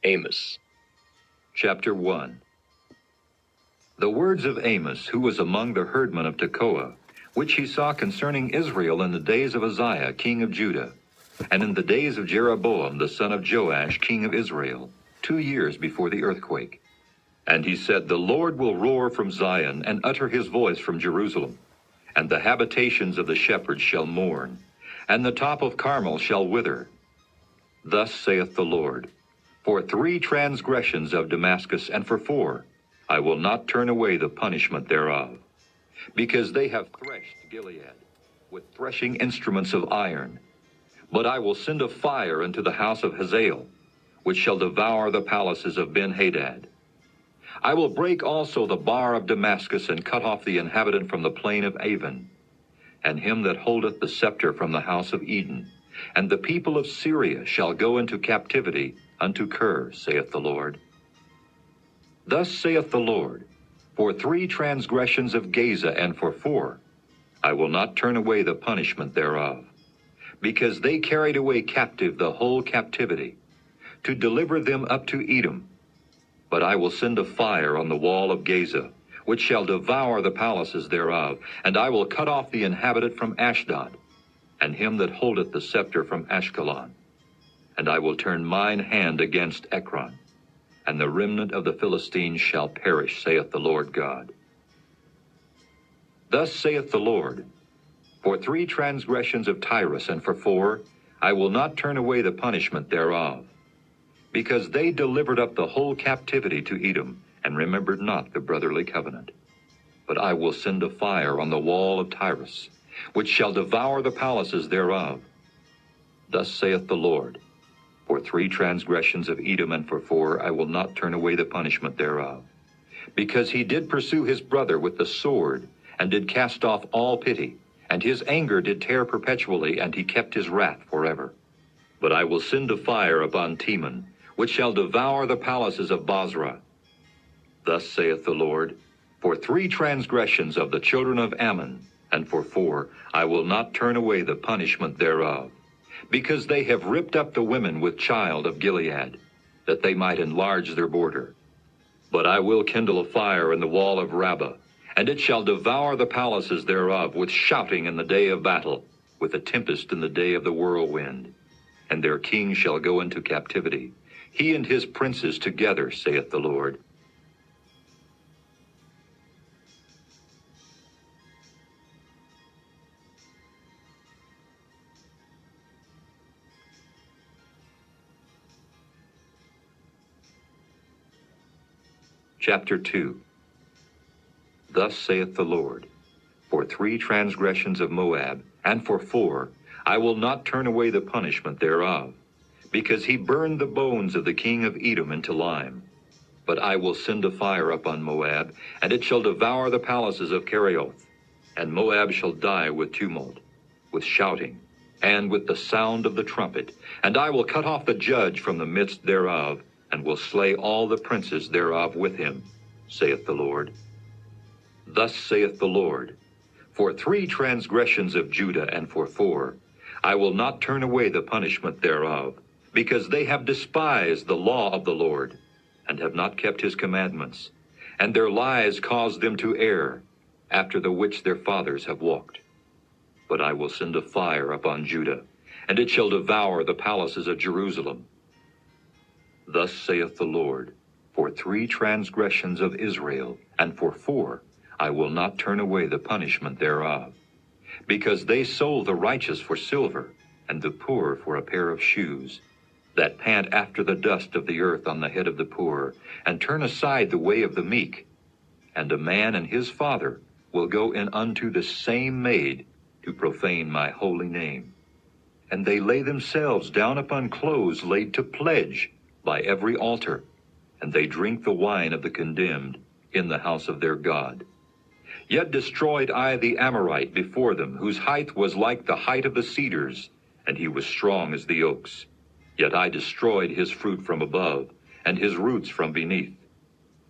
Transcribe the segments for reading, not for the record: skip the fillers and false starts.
Amos. Chapter 1. The words of Amos, who was among the herdmen of Tekoa, which he saw concerning Israel in the days of Uzziah, king of Judah, and in the days of Jeroboam, the son of Joash, king of Israel, 2 years before the earthquake. And he said, The Lord will roar from Zion, and utter his voice from Jerusalem. And the habitations of the shepherds shall mourn, and the top of Carmel shall wither. Thus saith the Lord, For 3 transgressions of Damascus, and for 4, I will not turn away the punishment thereof. Because they have threshed Gilead with threshing instruments of iron. But I will send a fire into the house of Hazael, which shall devour the palaces of Ben-Hadad. I will break also the bar of Damascus, and cut off the inhabitant from the plain of Avon, and him that holdeth the scepter from the house of Eden. And the people of Syria shall go into captivity unto Kir, saith the Lord. Thus saith the Lord, For 3 transgressions of Gaza, and for 4, I will not turn away the punishment thereof. Because they carried away captive the whole captivity, to deliver them up to Edom. But I will send a fire on the wall of Gaza, which shall devour the palaces thereof, and I will cut off the inhabitant from Ashdod, and him that holdeth the scepter from Ashkelon. And I will turn mine hand against Ekron, and the remnant of the Philistines shall perish, saith the Lord God. Thus saith the Lord, For 3 transgressions of Tyrus, and for 4, I will not turn away the punishment thereof. Because they delivered up the whole captivity to Edom, and remembered not the brotherly covenant. But I will send a fire on the wall of Tyrus, which shall devour the palaces thereof. Thus saith the Lord, For 3 transgressions of Edom, and for 4, I will not turn away the punishment thereof. Because he did pursue his brother with the sword, and did cast off all pity, and his anger did tear perpetually, and he kept his wrath forever. But I will send a fire upon Teman, which shall devour the palaces of Bozrah. Thus saith the Lord, For 3 transgressions of the children of Ammon, and for 4, I will not turn away the punishment thereof. Because they have ripped up the women with child of Gilead, that they might enlarge their border. But I will kindle a fire in the wall of Rabbah, and it shall devour the palaces thereof with shouting in the day of battle, with a tempest in the day of the whirlwind. And their king shall go into captivity, he and his princes together, saith the Lord. Chapter 2. Thus saith the Lord, For 3 transgressions of Moab, and for 4, I will not turn away the punishment thereof, because he burned the bones of the king of Edom into lime. But I will send a fire upon Moab, and it shall devour the palaces of Kerioth. And Moab shall die with tumult, with shouting, and with the sound of the trumpet. And I will cut off the judge from the midst thereof, and will slay all the princes thereof with him, saith the Lord. Thus saith the Lord, For 3 transgressions of Judah, and for 4, I will not turn away the punishment thereof, because they have despised the law of the Lord, and have not kept his commandments, and their lies caused them to err, after the which their fathers have walked. But I will send a fire upon Judah, and it shall devour the palaces of Jerusalem. Thus saith the Lord, For 3 transgressions of Israel, and for 4, I will not turn away the punishment thereof. Because they sold the righteous for silver, and the poor for a pair of shoes, that pant after the dust of the earth on the head of the poor, and turn aside the way of the meek. And a man and his father will go in unto the same maid, to profane my holy name. And they lay themselves down upon clothes laid to pledge by every altar, and they drink the wine of the condemned in the house of their God. Yet destroyed I the Amorite before them, whose height was like the height of the cedars, and he was strong as the oaks. Yet I destroyed his fruit from above, and his roots from beneath.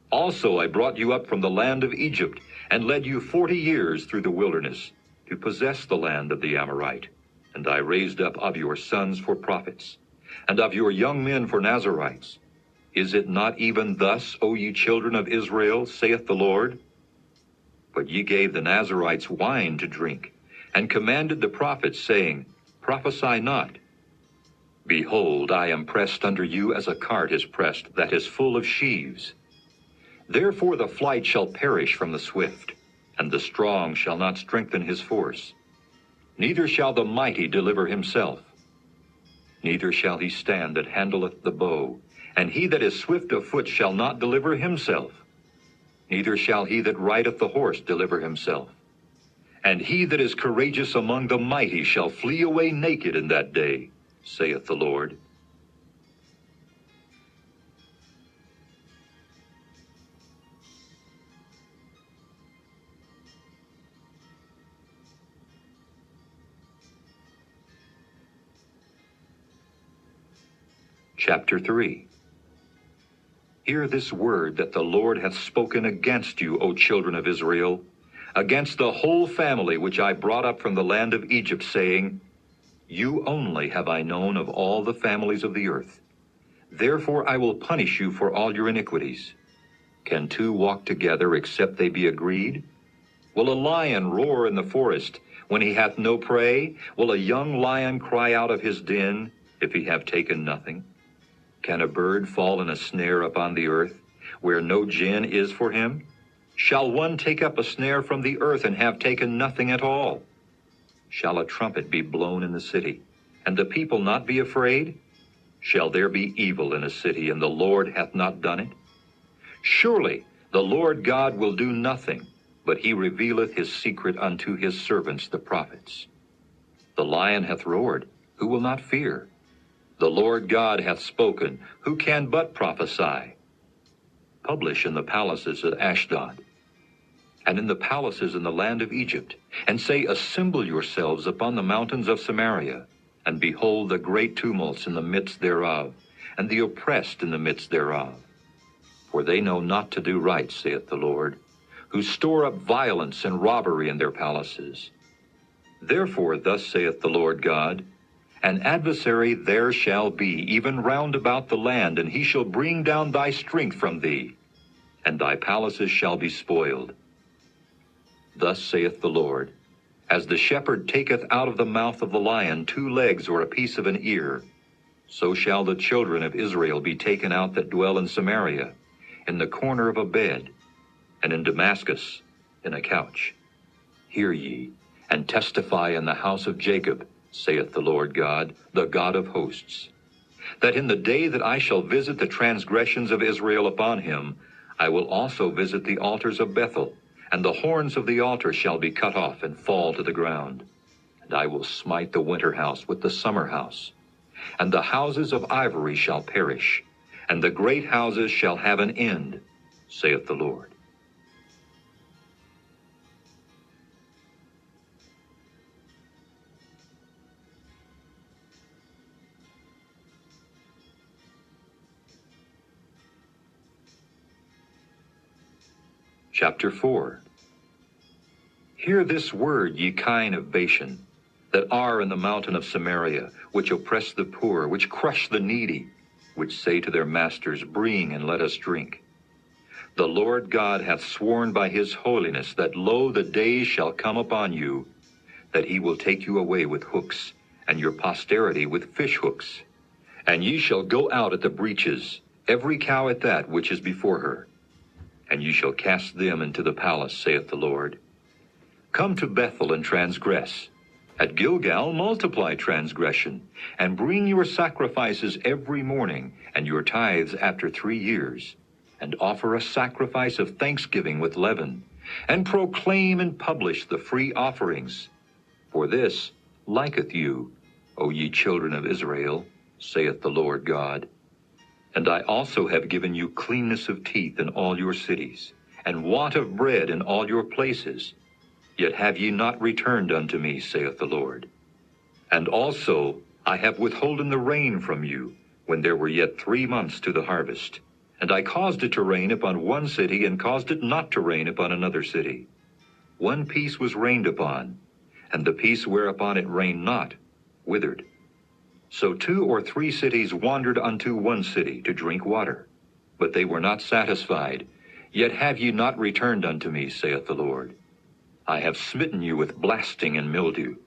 Also I brought you up from the land of Egypt, and led you 40 years through the wilderness, to possess the land of the Amorite. And I raised up of your sons for prophets, and of your young men for Nazarites. Is it not even thus, O ye children of Israel, saith the Lord? But ye gave the Nazarites wine to drink, and commanded the prophets, saying, Prophesy not. Behold, I am pressed under you as a cart is pressed, that is full of sheaves. Therefore the flight shall perish from the swift, and the strong shall not strengthen his force. Neither shall the mighty deliver himself. Neither shall he stand that handleth the bow, and he that is swift of foot shall not deliver himself. Neither shall he that rideth the horse deliver himself. And he that is courageous among the mighty shall flee away naked in that day, saith the Lord. Chapter 3. Hear this word that the Lord hath spoken against you, O children of Israel, against the whole family which I brought up from the land of Egypt, saying, You only have I known of all the families of the earth. Therefore I will punish you for all your iniquities. Can two walk together except they be agreed? Will a lion roar in the forest when he hath no prey? Will a young lion cry out of his den if he have taken nothing? Can a bird fall in a snare upon the earth, where no gin is for him? Shall one take up a snare from the earth and have taken nothing at all? Shall a trumpet be blown in the city, and the people not be afraid? Shall there be evil in a city, and the Lord hath not done it? Surely the Lord God will do nothing, but he revealeth his secret unto his servants the prophets. The lion hath roared, who will not fear? The Lord God hath spoken, who can but prophesy? Publish in the palaces of Ashdod, and in the palaces in the land of Egypt, and say, Assemble yourselves upon the mountains of Samaria, and behold the great tumults in the midst thereof, and the oppressed in the midst thereof. For they know not to do right, saith the Lord, who store up violence and robbery in their palaces. Therefore thus saith the Lord God, An adversary there shall be, even round about the land, and he shall bring down thy strength from thee, and thy palaces shall be spoiled. Thus saith the Lord, As the shepherd taketh out of the mouth of the lion 2 legs or a piece of an ear, so shall the children of Israel be taken out that dwell in Samaria, in the corner of a bed, and in Damascus, in a couch. Hear ye, and testify in the house of Jacob, saith the Lord God, the God of hosts, that in the day that I shall visit the transgressions of Israel upon him, I will also visit the altars of Bethel, and the horns of the altar shall be cut off and fall to the ground. And I will smite the winter house with the summer house, and the houses of ivory shall perish, and the great houses shall have an end, saith the Lord. Chapter 4. Hear this word, ye kine of Bashan, that are in the mountain of Samaria, which oppress the poor, which crush the needy, which say to their masters, Bring and let us drink. The Lord God hath sworn by his holiness that, lo, the days shall come upon you, that he will take you away with hooks, and your posterity with fish hooks. And ye shall go out at the breaches, every cow at that which is before her. And ye shall cast them into the palace, saith the Lord. Come to Bethel and transgress. At Gilgal multiply transgression, and bring your sacrifices every morning, and your tithes after 3 years, and offer a sacrifice of thanksgiving with leaven, and proclaim and publish the free offerings. For this liketh you, O ye children of Israel, saith the Lord God. And I also have given you cleanness of teeth in all your cities, and want of bread in all your places. Yet have ye not returned unto me, saith the Lord. And also I have withholden the rain from you, when there were yet 3 months to the harvest. And I caused it to rain upon one city, and caused it not to rain upon another city. One piece was rained upon, and the piece whereupon it rained not withered. So 2 or 3 cities wandered unto one city to drink water. but they were not satisfied. Yet have ye not returned unto me, saith the Lord. I have smitten you with blasting and mildew.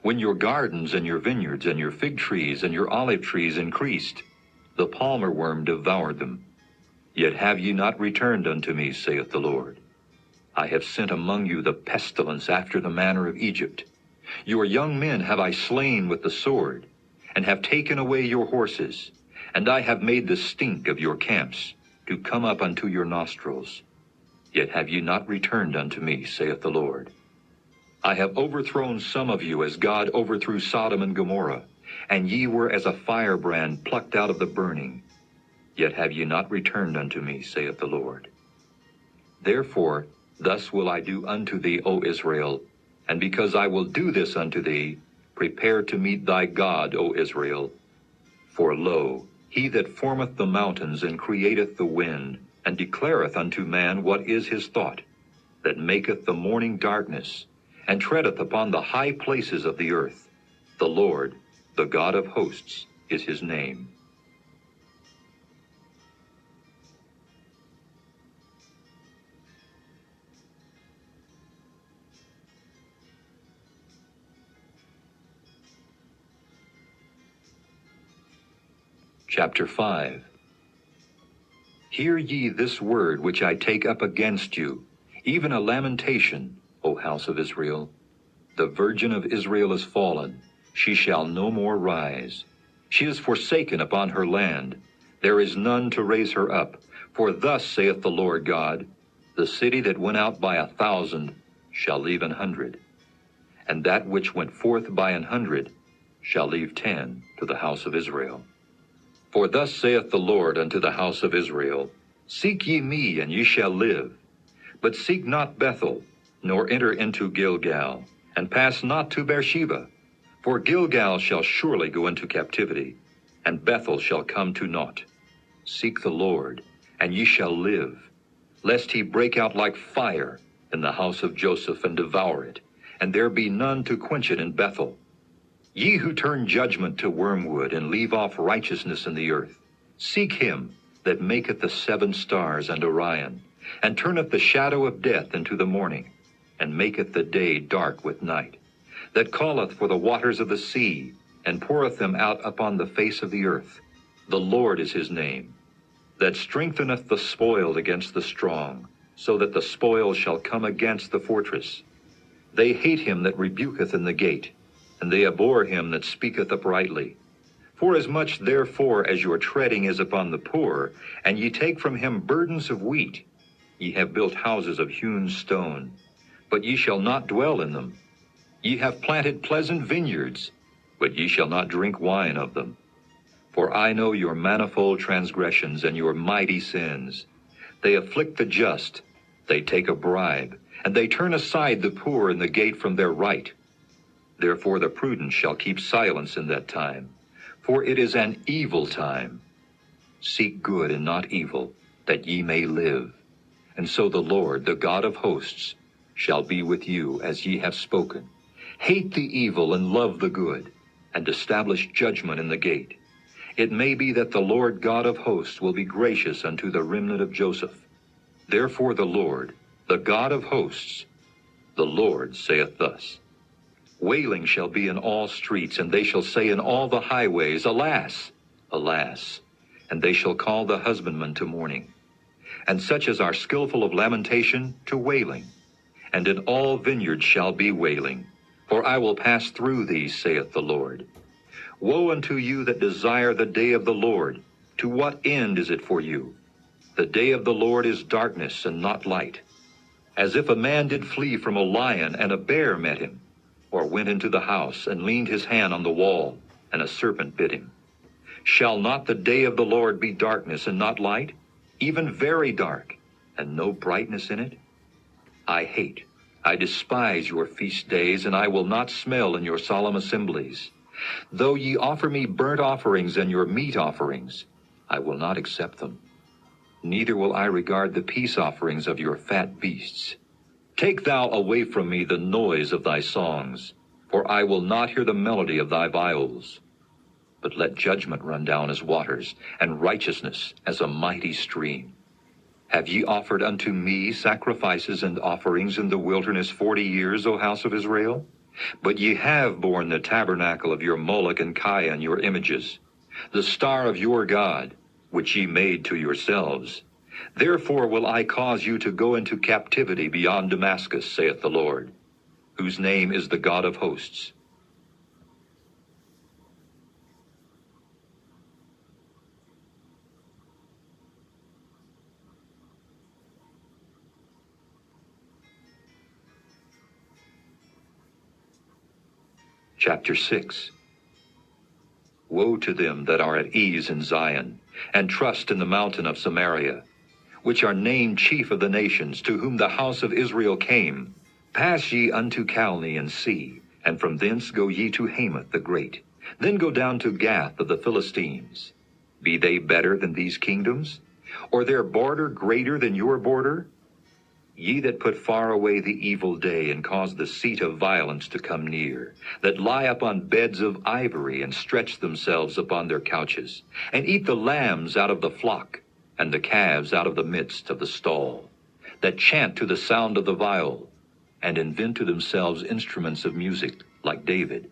When your gardens and your vineyards and your fig trees and your olive trees increased, the palmer worm devoured them. Yet have ye not returned unto me, saith the Lord. I have sent among you the pestilence after the manner of Egypt. Your young men have I slain with the sword, and have taken away your horses, and I have made the stink of your camps to come up unto your nostrils. Yet have ye not returned unto me, saith the Lord. I have overthrown some of you as God overthrew Sodom and Gomorrah, and ye were as a firebrand plucked out of the burning. Yet have ye not returned unto me, saith the Lord. Therefore, thus will I do unto thee, O Israel, and because I will do this unto thee, prepare to meet thy God, O Israel. For lo, he that formeth the mountains and createth the wind, and declareth unto man what is his thought, that maketh the morning darkness, and treadeth upon the high places of the earth. The Lord, the God of hosts, is his name. Chapter 5. Hear ye this word which I take up against you, even a lamentation, O house of Israel. The virgin of Israel is fallen, she shall no more rise. She is forsaken upon her land, there is none to raise her up. For thus saith the Lord God, the city that went out by 1,000 shall leave 100, and that which went forth by 100 shall leave 10 to the house of Israel. For thus saith the Lord unto the house of Israel, Seek ye me, and ye shall live. But seek not Bethel, nor enter into Gilgal, and pass not to Beersheba. For Gilgal shall surely go into captivity, and Bethel shall come to naught. Seek the Lord, and ye shall live, lest he break out like fire in the house of Joseph, and devour it, and there be none to quench it in Bethel. Ye who turn judgment to wormwood, and leave off righteousness in the earth, seek him that maketh the 7 stars and Orion, and turneth the shadow of death into the morning, and maketh the day dark with night, that calleth for the waters of the sea, and poureth them out upon the face of the earth. The Lord is his name, that strengtheneth the spoiled against the strong, so that the spoil shall come against the fortress. They hate him that rebuketh in the gate, and they abhor him that speaketh uprightly. Forasmuch therefore as your treading is upon the poor, and ye take from him burdens of wheat, ye have built houses of hewn stone, but ye shall not dwell in them. Ye have planted pleasant vineyards, but ye shall not drink wine of them. For I know your manifold transgressions and your mighty sins. They afflict the just, they take a bribe, and they turn aside the poor in the gate from their right. Therefore the prudent shall keep silence in that time, for it is an evil time. Seek good and not evil, that ye may live. And so the Lord, the God of hosts, shall be with you as ye have spoken. Hate the evil and love the good, and establish judgment in the gate. It may be that the Lord God of hosts will be gracious unto the remnant of Joseph. Therefore the Lord, the God of hosts, the Lord saith thus, Wailing shall be in all streets, and they shall say in all the highways, Alas, alas! And they shall call the husbandman to mourning, and such as are skillful of lamentation to wailing. And in all vineyards shall be wailing, for I will pass through thee, saith the Lord. Woe unto you that desire the day of the Lord! To what end is it for you? The day of the Lord is darkness and not light. As if a man did flee from a lion, and a bear met him, or went into the house, and leaned his hand on the wall, and a serpent bit him. Shall not the day of the Lord be darkness and not light, even very dark, and no brightness in it? I despise your feast days, and I will not smell in your solemn assemblies. Though ye offer me burnt offerings and your meat offerings, I will not accept them. Neither will I regard the peace offerings of your fat beasts. Take thou away from me the noise of thy songs, for I will not hear the melody of thy viols. but let judgment run down as waters, and righteousness as a mighty stream. Have ye offered unto me sacrifices and offerings in the wilderness 40 years, O house of Israel? But ye have borne the tabernacle of your Moloch and Chian, your images, the star of your God, which ye made to yourselves. Therefore will I cause you to go into captivity beyond Damascus, saith the Lord, whose name is the God of hosts. Chapter 6. Woe to them that are at ease in Zion, and trust in the mountain of Samaria, which are named chief of the nations, to whom the house of Israel came. Pass ye unto Calne and see, and from thence go ye to Hamath the great. Then go down to Gath of the Philistines. Be they better than these kingdoms? Or their border greater than your border? Ye that put far away the evil day, and cause the seat of violence to come near, that lie upon beds of ivory, and stretch themselves upon their couches, and eat the lambs out of the flock, and the calves out of the midst of the stall, that chant to the sound of the viol, and invent to themselves instruments of music, like David,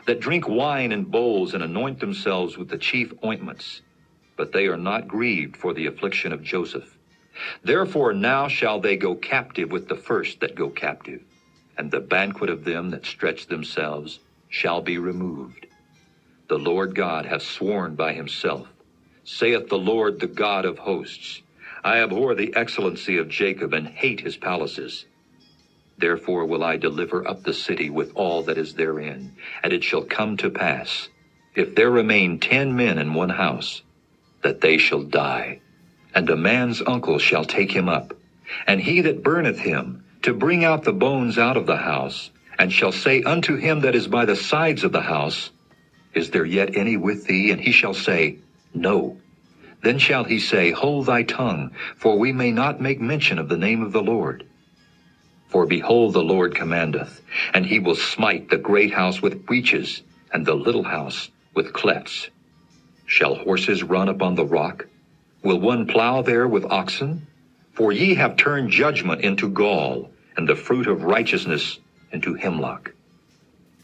that drink wine in bowls, and anoint themselves with the chief ointments, but they are not grieved for the affliction of Joseph. Therefore now shall they go captive with the first that go captive, and the banquet of them that stretch themselves shall be removed. The Lord God hath sworn by himself, saith the Lord, the God of hosts, I abhor the excellency of Jacob, and hate his palaces. Therefore will I deliver up the city with all that is therein, and it shall come to pass, if there remain 10 men in one house, that they shall die. And a man's uncle shall take him up, and he that burneth him, to bring out the bones out of the house, and shall say unto him that is by the sides of the house, Is there yet any with thee? And he shall say, No. Then shall he say, Hold thy tongue, for we may not make mention of the name of the Lord. For behold, the Lord commandeth, and he will smite the great house with breaches, and the little house with clefts. Shall horses run upon the rock? Will one plow there with oxen? For ye have turned judgment into gall, and the fruit of righteousness into hemlock.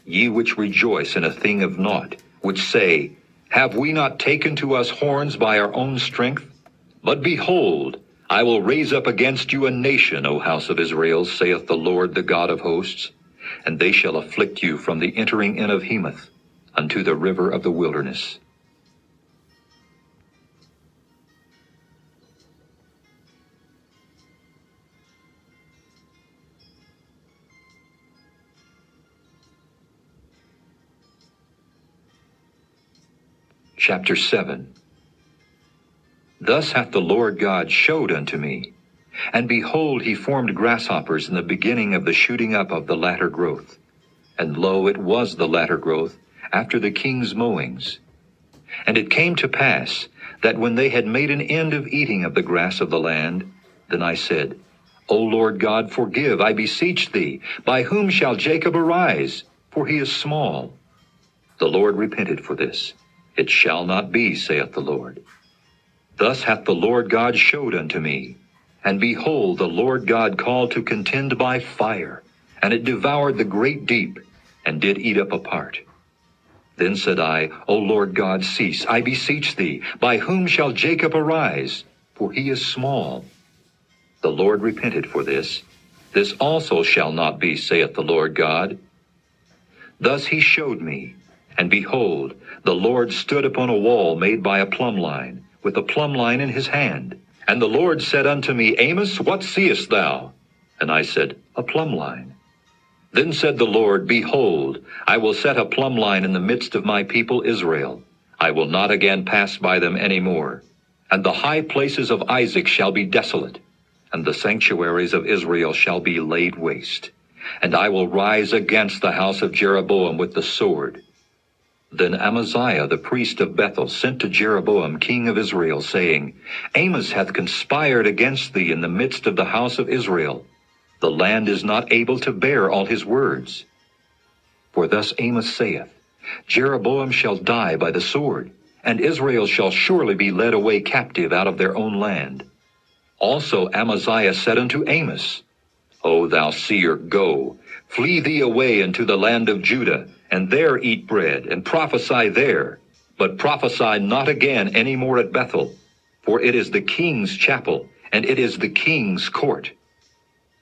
Ye which rejoice in a thing of naught, which say, Have we not taken to us horns by our own strength? But behold, I will raise up against you a nation, O house of Israel, saith the Lord, the God of hosts, and they shall afflict you from the entering in of Hamath unto the river of the wilderness. Chapter 7. Thus hath the Lord God showed unto me, and behold, he formed grasshoppers in the beginning of the shooting up of the latter growth. And lo, it was the latter growth after the king's mowings. And it came to pass, that when they had made an end of eating of the grass of the land, then I said, O Lord God, forgive, I beseech thee, by whom shall Jacob arise? For he is small. The Lord repented for this. It shall not be, saith the Lord. Thus hath the Lord God showed unto me. And behold, the Lord God called to contend by fire, and it devoured the great deep, and did eat up a part. Then said I, O Lord God, cease, I beseech thee, by whom shall Jacob arise? For he is small. The Lord repented for this. This also shall not be, saith the Lord God. Thus he showed me, and behold, the Lord stood upon a wall made by a plumb line, with a plumb line in his hand. And the Lord said unto me, Amos, what seest thou? And I said, A plumb line. Then said the Lord, Behold, I will set a plumb line in the midst of my people Israel. I will not again pass by them any more. And the high places of Isaac shall be desolate, and the sanctuaries of Israel shall be laid waste. And I will rise against the house of Jeroboam with the sword. Then Amaziah the priest of Bethel sent to Jeroboam king of Israel, saying, Amos hath conspired against thee in the midst of the house of Israel. The land is not able to bear all his words. For thus Amos saith, Jeroboam shall die by the sword, and Israel shall surely be led away captive out of their own land. Also Amaziah said unto Amos, O thou seer, go, flee thee away into the land of Judah, and there eat bread, and prophesy there. But prophesy not again any more at Bethel, for it is the king's chapel, and it is the king's court.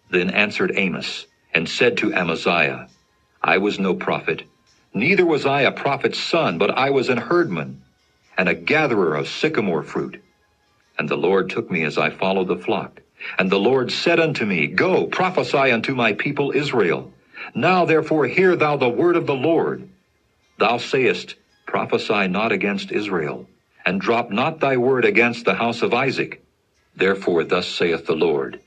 Then answered Amos, and said to Amaziah, I was no prophet, neither was I a prophet's son, but I was an herdman, and a gatherer of sycamore fruit. And the Lord took me as I followed the flock. And the Lord said unto me, Go, prophesy unto my people Israel. Now therefore hear thou the word of the Lord. Thou sayest, Prophesy not against Israel, and drop not thy word against the house of Isaac. Therefore thus saith the Lord,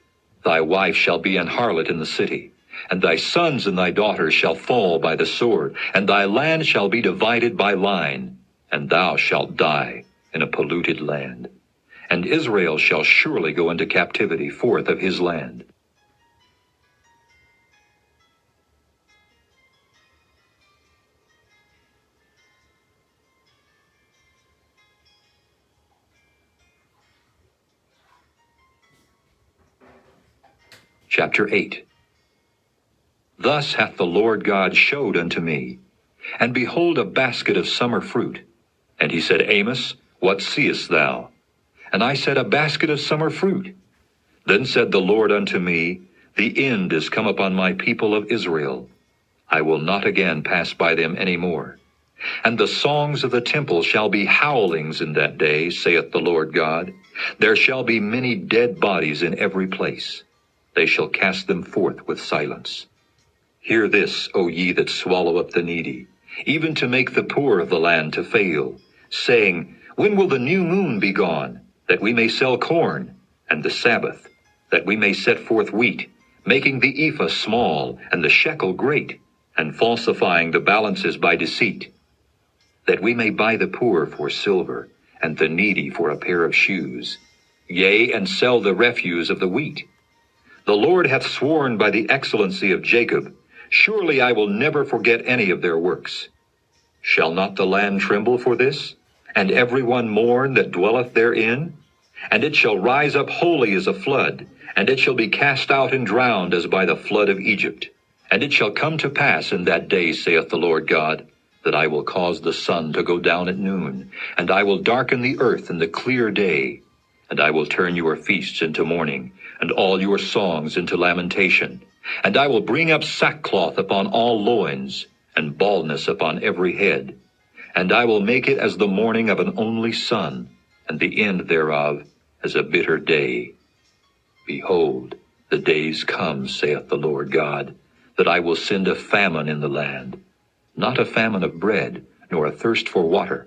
Thy wife shall be an harlot in the city, and thy sons and thy daughters shall fall by the sword, and thy land shall be divided by line, and thou shalt die in a polluted land. And Israel shall surely go into captivity forth of his land. Chapter 8. Thus hath the Lord God showed unto me, and behold a basket of summer fruit. And he said, Amos, what seest thou? And I said, A basket of summer fruit. Then said the Lord unto me, The end is come upon my people of Israel. I will not again pass by them any more. And the songs of the temple shall be howlings in that day, saith the Lord God. There shall be many dead bodies in every place. They shall cast them forth with silence. Hear this, O ye that swallow up the needy, even to make the poor of the land to fail, saying, When will the new moon be gone, that we may sell corn, and the Sabbath, that we may set forth wheat, making the ephah small, and the shekel great, and falsifying the balances by deceit, that we may buy the poor for silver, and the needy for a pair of shoes, yea, and sell the refuse of the wheat? The Lord hath sworn by the excellency of Jacob, Surely I will never forget any of their works. Shall not the land tremble for this, and every one mourn that dwelleth therein? And it shall rise up wholly as a flood, and it shall be cast out and drowned as by the flood of Egypt. And it shall come to pass in that day, saith the Lord God, that I will cause the sun to go down at noon, and I will darken the earth in the clear day, and I will turn your feasts into mourning, and all your songs into lamentation. And I will bring up sackcloth upon all loins, and baldness upon every head. And I will make it as the mourning of an only son, and the end thereof as a bitter day. Behold, the days come, saith the Lord God, that I will send a famine in the land, not a famine of bread, nor a thirst for water,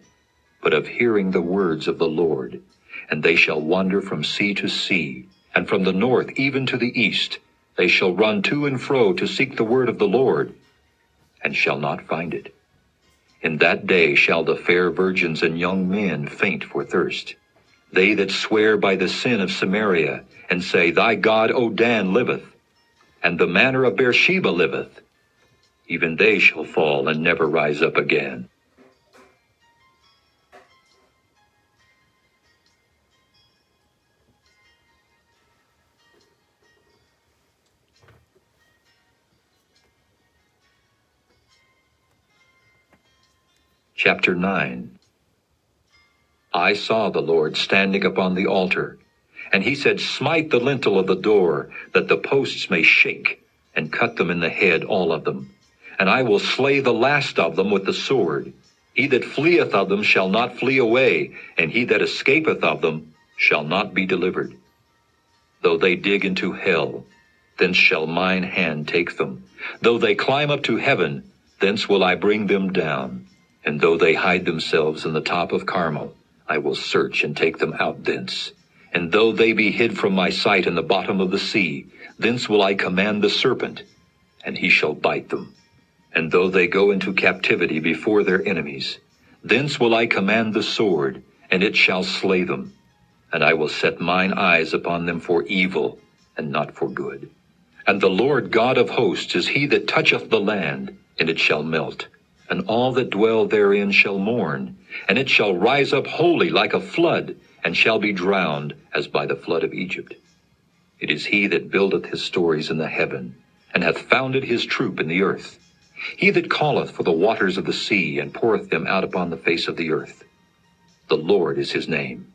but of hearing the words of the Lord. And they shall wander from sea to sea, and from the north even to the east. They shall run to and fro to seek the word of the Lord, and shall not find it. In that day shall the fair virgins and young men faint for thirst. They that swear by the sin of Samaria, and say, Thy God, O Dan, liveth, and the manor of Beersheba liveth, even they shall fall and never rise up again. Chapter 9. I saw the Lord standing upon the altar, and he said, Smite the lintel of the door, that the posts may shake, and cut them in the head, all of them. And I will slay the last of them with the sword. He that fleeth of them shall not flee away, and he that escapeth of them shall not be delivered. Though they dig into hell, thence shall mine hand take them. Though they climb up to heaven, thence will I bring them down. And though they hide themselves in the top of Carmel, I will search and take them out thence. And though they be hid from my sight in the bottom of the sea, thence will I command the serpent, and he shall bite them. And though they go into captivity before their enemies, thence will I command the sword, and it shall slay them. And I will set mine eyes upon them for evil, and not for good. And the Lord God of hosts is he that toucheth the land, and it shall melt. and all that dwell therein shall mourn, and it shall rise up wholly like a flood, and shall be drowned as by the flood of Egypt. It is he that buildeth his stories in the heaven, and hath founded his troop in the earth. He that calleth for the waters of the sea, and poureth them out upon the face of the earth. The Lord is his name.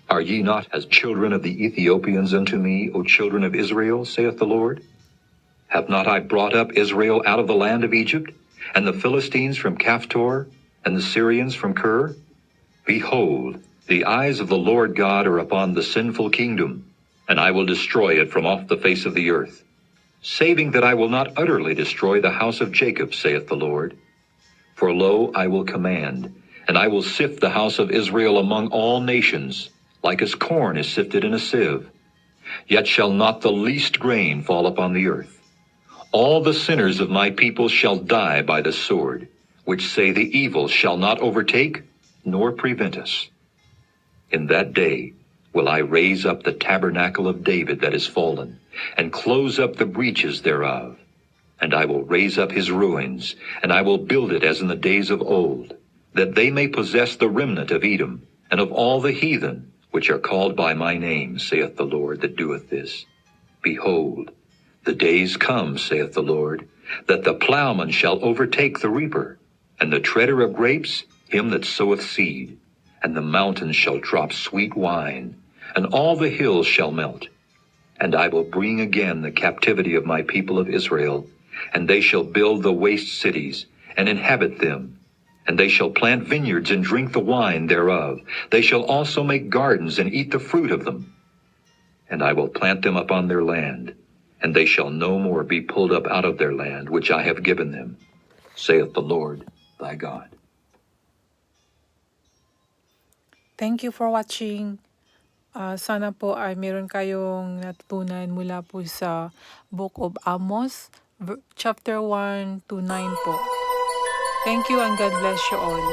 Are ye not as children of the Ethiopians unto me, O children of Israel, saith the Lord? Have not I brought up Israel out of the land of Egypt, and the Philistines from Caphtor, and the Syrians from Kir? Behold, the eyes of the Lord God are upon the sinful kingdom, and I will destroy it from off the face of the earth, saving that I will not utterly destroy the house of Jacob, saith the Lord. For lo, I will command, and I will sift the house of Israel among all nations, like as corn is sifted in a sieve. Yet shall not the least grain fall upon the earth. All the sinners of my people shall die by the sword, which say the evil shall not overtake, nor prevent us. In that day will I raise up the tabernacle of David that is fallen, and close up the breaches thereof. And I will raise up his ruins, and I will build it as in the days of old, that they may possess the remnant of Edom, and of all the heathen, which are called by my name, saith the Lord that doeth this. Behold, the days come, saith the Lord, that the plowman shall overtake the reaper, and the treader of grapes him that soweth seed. And the mountains shall drop sweet wine, and all the hills shall melt. And I will bring again the captivity of my people of Israel, and they shall build the waste cities, and inhabit them. And they shall plant vineyards, and drink the wine thereof. They shall also make gardens, and eat the fruit of them. And I will plant them upon their land, and they shall no more be pulled up out of their land, which I have given them, saith the Lord thy God. Thank you for watching. Sana po ay meron kayong natutunan mula po sa Book of Amos, chapter 1 to 9 po. Thank you and God bless you all.